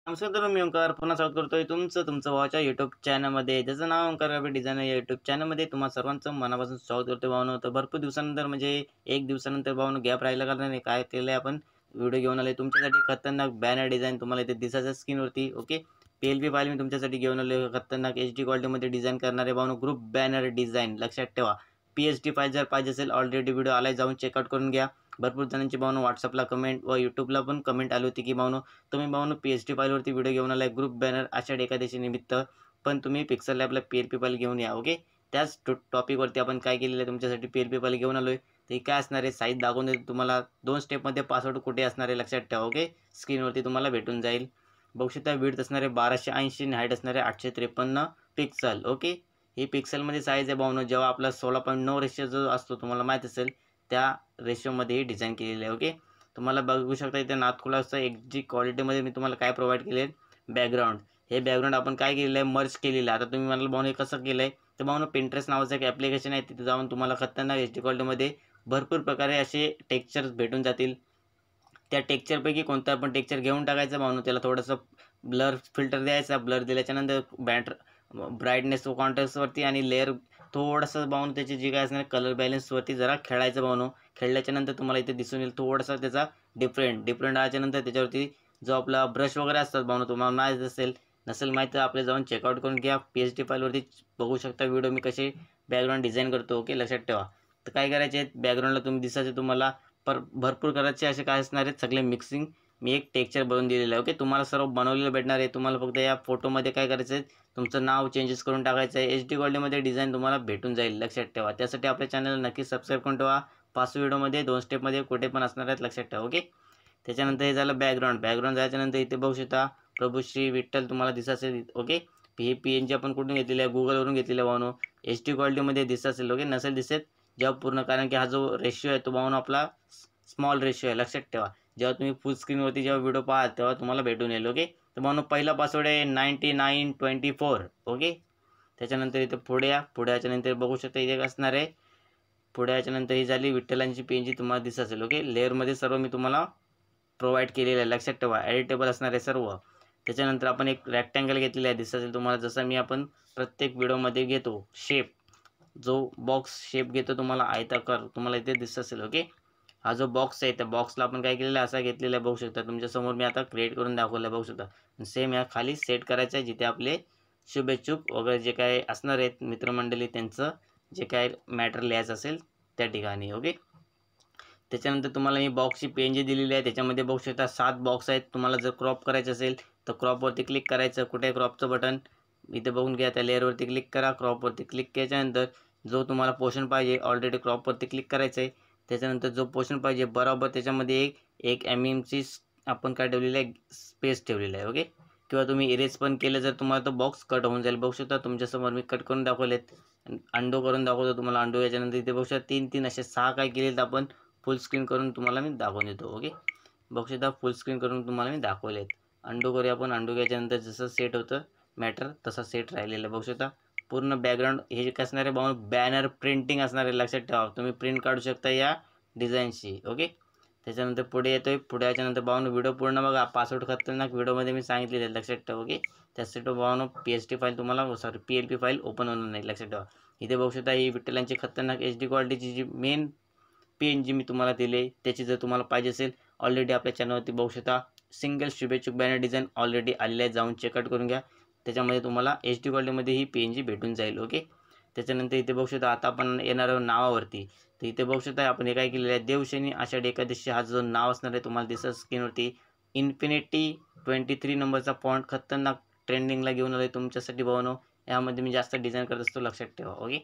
नमस्कार तर मी ओंकार पुन्हा स्वागत करतोय तुमचं भावाच्या यूट्यूब चॅनलमध्ये, ज्याचं नाव ओंकार ग्राफिक डिझायनर. या यूट्यूब चॅनलमध्ये तुम्हा सर्वांचं मनापासून स्वागत करतोय भावनो. तर भरपूर दिवसानंतर म्हणजे एक दिवसानंतर भावनो गॅप राहिला का नाही, काय केलं आपण व्हिडिओ घेऊन आले तुमच्यासाठी खतरनाक बॅनर डिझाईन. तुम्हाला इथे दिसायचं स्क्रीनवरती. ओके, PLP फाईल मी तुमच्यासाठी घेऊन आले खतरनाक HD क्वालिटीमध्ये डिझाईन करणारे भावनो ग्रुप बॅनर डिझाईन. लक्षात ठेवा, PSD फाईल जर पाहिजे असेल ऑलरेडी व्हिडिओ आलाय, जाऊन चेकआउट करून घ्या. भरपूर जणांची भावनो व्हॉट्सअपला कमेंट व यूट्यूबला पण कमेंट आली होती की भावनो तुम्ही भावनो PSD फाईलवरती व्हिडिओ घेऊन आलाय ग्रुप बॅनर आषाढ एकादशी निमित्त, पण तुम्ही पिक्सल लॅबला PLP फाईल घेऊन या. ओके, त्याच टॉपिकवरती आपण काय केलेलं आहे तुमच्यासाठी PLP फाईल घेऊन आलोय. ते काय असणार आहे साईज दाखवून देतो तुम्हाला. 2 स्टेपमध्ये पासवर्ड कुठे असणार आहे लक्षात ठेवा. ओके, स्क्रीनवरती तुम्हाला भेटून जाईल. बघू शकता विड्थ असणार आहे 1280 आणि हाईट असणार आहे 853 पिक्सल. ओके, ही पिक्सलमध्ये साईज आहे भावनो. जेव्हा आपला 16.9 रेशो जो असतो तुम्हाला माहीत असेल, त्या रेशोमध्ये डिझाईन केलेली आहे. ओके, तुम्हाला बघू शकता इथे नाथखुलाचं HD क्वालिटीमध्ये मी तुम्हाला काय प्रोव्हाइड केले बॅकग्राऊंड. हे बॅकग्राऊंड आपण काय केलेलं आहे मर्ज केलेलं आहे. आता तुम्ही म्हणाल भावनो हे कसं केलं आहे, तर भावनो पिंटरेस्ट नावाचं एक ॲप्लिकेशन आहे, तिथे जाऊन तुम्हाला खतरनाक HD क्वालिटीमध्ये भरपूर प्रकारे असे टेक्स्चर्स भेटून जातील. त्या टेक्स्चरपैकी कोणता पण टेक्स्चर घेऊन टाकायचं भावनो, त्याला थोडंसं ब्लर फिल्टर द्यायचा. ब्लर दिल्याच्यानंतर ब्राईटनेस व कॉन्ट्रास्टवरती आणि लेअर थोडंसं भावनो त्याची जी काय असणार कलर बॅलन्सवरती जरा खेळायचं भावनो. खेळल्याच्यानंतर तुम्हाला इथे दिसून येईल थोडासा त्याचा डिफरंट आल्याच्यानंतर त्याच्यावरती जो आपला ब्रश वगैरे असतात भावनो, तुम्हाला माहीत नसेल माहीत तर आपले जाऊन चेकआउट करून घ्या. PSD फाईलवरती बघू शकता व्हिडिओ मी कसे बॅकग्राऊंड डिझाईन करतो. ओके, लक्षात ठेवा. तर काय करायचे आहेत बॅकग्राऊंडला तुम्ही दिसायचे तुम्हाला भरपूर करायचे असे काय असणार आहेत सगळे मिक्सिंग. मी एक टेक्स्चर बनवून दिलेलं आहे. ओके, तुम्हाला सर्व बनवलेलं भेटणार आहे. तुम्हाला फक्त या फोटोमध्ये काय करायचं आहे तुमचं नाव चेंजेस करून टाकायचं आहे. HD क्वालिटीमध्ये डिझाईन तुम्हाला भेटून जाईल. लक्षात ठेवा, त्यासाठी आपल्या चॅनलला नक्की सबस्क्राईब करून ठेवा. 5 व्हिडिओमध्ये 2 स्टेपमध्ये कुठे पण असणार आहेत लक्षात ठेवा. ओके, त्याच्यानंतर हे झालं बॅकग्राऊंड जायच्यानंतर इथे बघू शकता प्रभू श्री विठ्ठल तुम्हाला दिसत असेल. ओके, हे PNG आपण कुठून घेतलेलं आहे गुगलवरून घेतलेलं आहे भावनो. HD क्वालिटीमध्ये दिसत असेल. ओके, नसेल दिसत जेव्हा पूर्ण, कारण की हा जो रेशिओ आहे तो भावनो आपला स्मॉल रेशिओ आहे लक्षात ठेवा. जेव्हा तुम्ही फुल स्क्रीनवरती जेव्हा व्हिडिओ पाहाल तेव्हा तुम्हाला भेटून येईल. ओके, तर भावनो पहिला पासवर्ड आहे 9924. ओके, त्याच्यानंतर इथे पुढे याच्यानंतर बघू शकता इथे असणार आहे. पुढे याच्यानंतर ही झाली विठ्ठलांची PNG तुम्हाला दिसत असेल. ओके, लेअरमध्ये सर्व मी तुम्हाला प्रोव्हाइड केलेलं आहे लक्षात ठेवा. एडिटेबल असणार आहे सर्व. त्याच्यानंतर आपण एक रेक्टँगल घेतलेला आहे दिसत असेल तुम्हाला, जसं मी आपण प्रत्येक व्हिडिओमध्ये घेतो शेप, जो बॉक्स शेप घेतो तुम्हाला आयताकार तुम्हाला इथे दिसत असेल. ओके, हा जो बॉक्स आहे त्या बॉक्सला आपण काय केलेलं आहे असा घेतलेला आहे. बघू शकता तुमच्यासमोर मी आता क्रिएट करून दाखवलं आहे. बघू शकता सेम या खाली सेट करायचं आहे जिथे आपले शुभेच्छुक वगैरे जे काय असणार आहेत मित्रमंडळी त्यांचं जे काय मॅटर लिहायचं असेल त्या ठिकाणी. ओके, त्याच्यानंतर तुम्हाला मी बॉक्सची PNG दिलेली आहे. त्याच्यामध्ये बघू शकता 7 बॉक्स आहेत. तुम्हाला जर क्रॉप करायचं असेल तर क्रॉपवरती क्लिक करायचं. कुठे क्रॉपचं बटन इथे बघून घ्या, त्या लेअरवरती क्लिक करा. क्रॉपवरती क्लिक केल्याच्यानंतर जो तुम्हाला पोर्शन पाहिजे ऑलरेडी क्रॉपवरती क्लिक करायचं आहे. त्याच्यानंतर जो पोर्शन पाहिजे बरोबर त्याच्यामध्ये एक MMची आपण काय ठेवलेलं आहे स्पेस ठेवलेलं आहे. ओके, किंवा तुम्ही इरेज पण केलं जर तुम्हाला तो बॉक्स कट होऊन जाईल. बघू शकता तुमच्यासमोर मी कट करून दाखवलेत. अंडो करून दाखवतो तुम्हाला. अंडो याच्यानंतर इथे बघू शकता 3 असे 6 काय केलेत आपण फुल स्क्रीन करून तुम्हाला मी दाखवून देतो. ओके, बघू शकता फुल स्क्रीन करून तुम्हाला मी दाखवले आहेत. अंडो करूया आपण. अंडो केल्याच्यानंतर जसं सेट होतं मॅटर तसा सेट राहिलेलं बघू शकता. पूर्ण बॅकग्राऊंड हे जे असणार आहे बॅनर प्रिंटिंग असणार आहे लक्षात ठेवा. तुम्ही प्रिंट काढू शकता या डिझाईनची. ओके, त्याच्यानंतर पुढे येतोय. पुढे याच्यानंतर भावनो व्हिडिओ पूर्ण बघा. पासवर्ड खतरनाक व्हिडिओमध्ये मी सांगितलेलं आहे लक्षात ठेवा. ओके, त्यासाठी भावनो PSD फाईल तुम्हाला PLP फाईल ओपन होणार नाही लक्षात ठेवा. इथे बघू शकता ही विठ्ठलांची खतरनाक HD क्वालिटीची जी मेन PNG मी तुम्हाला दिले त्याची जर तुम्हाला पाहिजे असेल ऑलरेडी आपल्या चॅनलवरती बघू शकता सिंगल शुभेच्छुक बॅनर डिझाईन ऑलरेडी आलेले आहे. जाऊन चेकआउट करून घ्या. त्याच्यामध्ये तुम्हाला HD क्वालिटीमध्ये ही PNG भेटून जाईल. ओके, त्याच्यानंतर इथे बघू शकता आता आपण येणार आहोत नावावरती. तर इथे बघू शकता आपण हे काय केलेलं आहे देवशनी आषाढ एकादशी हा जो नाव असणार आहे तुम्हाला दिसत स्क्रीनवरती. इन्फिनिटी 23 नंबरचा फॉन्ट खतरनाक ट्रेंडिंगला घेऊन आलो आहे तुमच्यासाठी भावनो. यामध्ये मी जास्त डिझाईन करत असतो लक्षात ठेवा. ओके,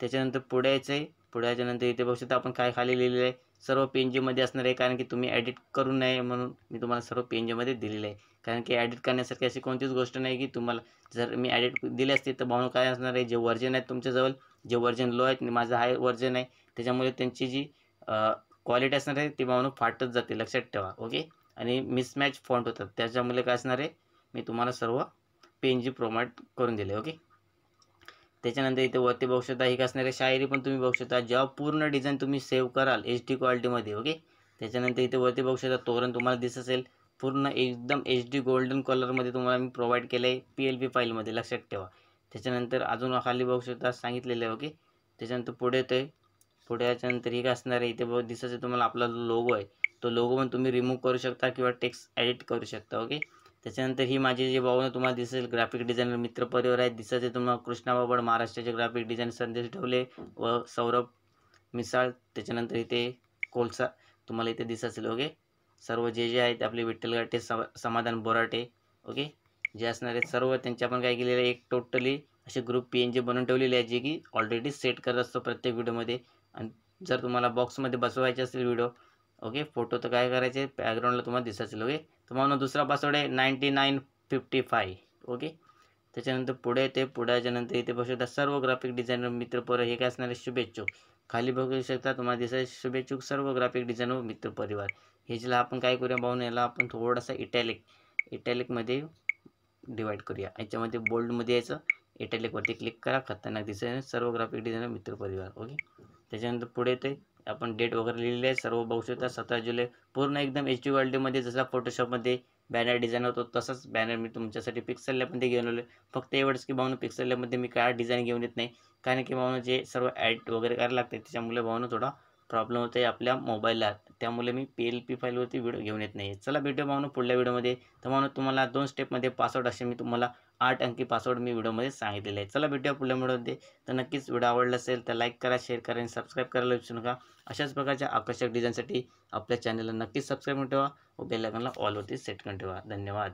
त्याच्यानंतर पुढे यायचं आहे. पुढे याच्यानंतर इथे बघू शकता आपण काय खाली लिहिलेलं आहे सर्व PNGमध्ये असणार आहे, कारण की तुम्ही एडिट करू नये म्हणून मी तुम्हाला सर्व PNGमध्ये दिलेलं आहे. कारण की एडिट करण्यासारखी अशी कोणतीच गोष्ट नाही की तुम्हाला जर मी एडिट दिले असते तर भावनो काय असणार आहे जे व्हर्जन आहेत तुमच्याजवळ जे व्हर्जन लो आहेत माझं हाय व्हर्जन आहे त्याच्यामुळे त्यांची जी क्वालिटी असणार आहे ती भावनो फाटत जाते लक्षात ठेवा. ओके, आणि मिसमॅच फॉन्ट होतात त्याच्यामुळे काय असणार आहे मी तुम्हाला सर्व PNG प्रोव्हाइड करून दिले. ओके, त्याच्यानंतर इथे वरती बघू शकता ही असणारी शायरी पण तुम्ही बघू शकता. जेव्हा पूर्ण डिझाईन तुम्ही सेव्ह कराल HD क्वालिटीमध्ये. ओके, त्याच्यानंतर इथे वरती बघू शकता तोरण तुम्हाला दिसत असेल. पूर्ण एकदम HD गोल्डन कलरमध्ये तुम्हाला मी प्रोव्हाइड केलं आहे PLP फाईलमध्ये, लक्षात ठेवा. त्याच्यानंतर अजून खाली बघू शकता सांगितलेलं आहे. ओके, त्याच्यानंतर पुढे येतोय. पुढे याच्यानंतर हे काय असणार आहे, इथे बघ दिसायचं तुम्हाला आपला जो लोगो आहे तो लोगो पण तुम्ही रिमूव्ह करू शकता किंवा टेक्स्ट एडिट करू शकता. ओके, त्याच्यानंतर ही माझी जे भाऊ तुम्हाला दिसेल ग्राफिक डिझायनर मित्र परिवार आहेत. दिसायचे तुम्हाला कृष्णा बाबड महाराष्ट्राचे ग्राफिक डिझायनर संदेश ढवले व सौरभ मिसाळ. त्याच्यानंतर इथे कोळसा तुम्हाला इथे दिसत असेल. ओके, सर्व जे आहेत आपले विठ्ठल गाठे, समाधान बोराटे. ओके, जे असणार आहेत सर्व त्यांचे आपण काय केलेलं आहे, एक टोटली असे ग्रुप PNG बनवून ठेवलेले आहेत जे की ऑलरेडी सेट करत असतो प्रत्येक व्हिडिओमध्ये. आणि जर तुम्हाला बॉक्समध्ये बसवायचे असेल व्हिडिओ, ओके, फोटो तर काय करायचे बॅकग्राऊंडला तुम्हाला दिसत असेल. ओके, तुम्हाला दुसरा पासवर्ड आहे 9955. ओके, त्याच्यानंतर पुढे येते. पुढ्याच्यानंतर इथे बघू शकता सर्व ग्राफिक डिझायनर मित्रपर हे काय असणार आहे शुभेच्छुक. खाली बघू शकता तुम्हाला दिसायचे शुभेच्छुक सर्व ग्राफिक डिझायनर मित्र परिवार. हे ज्याला आपण काय करूया पाहून याला आपण थोडासा इटॅलिकमध्ये डिवाइड करूया. याच्यामध्ये बोल्डमध्ये यायचं, इटॅलिकवरती क्लिक करा, खतरनाक दिसेल सर्व ग्राफिक डिझायनर मित्र परिवार. ओके, त्याच्यानंतर पुढे येते आपण डेट वगैरे लिहिलेली आहे सर्व बघू शकता 17 जुलै. पूर्ण एकदम HD क्वालिटीमध्ये जसा फोटोशॉपमध्ये बॅनर डिझाईन होतो तसंच बॅनर मी तुमच्यासाठी पिक्सल लॅबमध्ये घेऊन आलो. फक्त एवढंच की भावनं पिक्सल लॅबमध्ये मी काय डिझाईन घेऊन येत नाही, कारण की भावनं जे सर्व ॲड वगैरे करायला लागते त्याच्यामुळे भावनं थोडा प्रॉब्लेम होतो आहे आपल्या मोबाईलला, त्यामुळे मी PLP फाईलवरती व्हिडिओ घेऊन येत नाही. चला भेटूया भावनं पुढल्या व्हिडिओमध्ये. तर भावनं तुम्हाला 2 स्टेपमध्ये पासवर्ड असे मी तुम्हाला 8 अंकी पासवर्ड मी व्हिडिओमध्ये सांगितलेले आहे. चला भेटूया पुढल्या व्हिडिओमध्ये. तर नक्कीच व्हिडिओ आवडला असेल तर लाईक करा, शेअर करा आणि सबस्क्राईब करायला विसरू नका. अशाच प्रकारच्या आकर्षक डिझाईनसाठी आपल्या चॅनलला नक्कीच सबस्क्राईब करून ठेवा व बेल आयकॉनला ऑलवरती सेट करून ठेवा. धन्यवाद.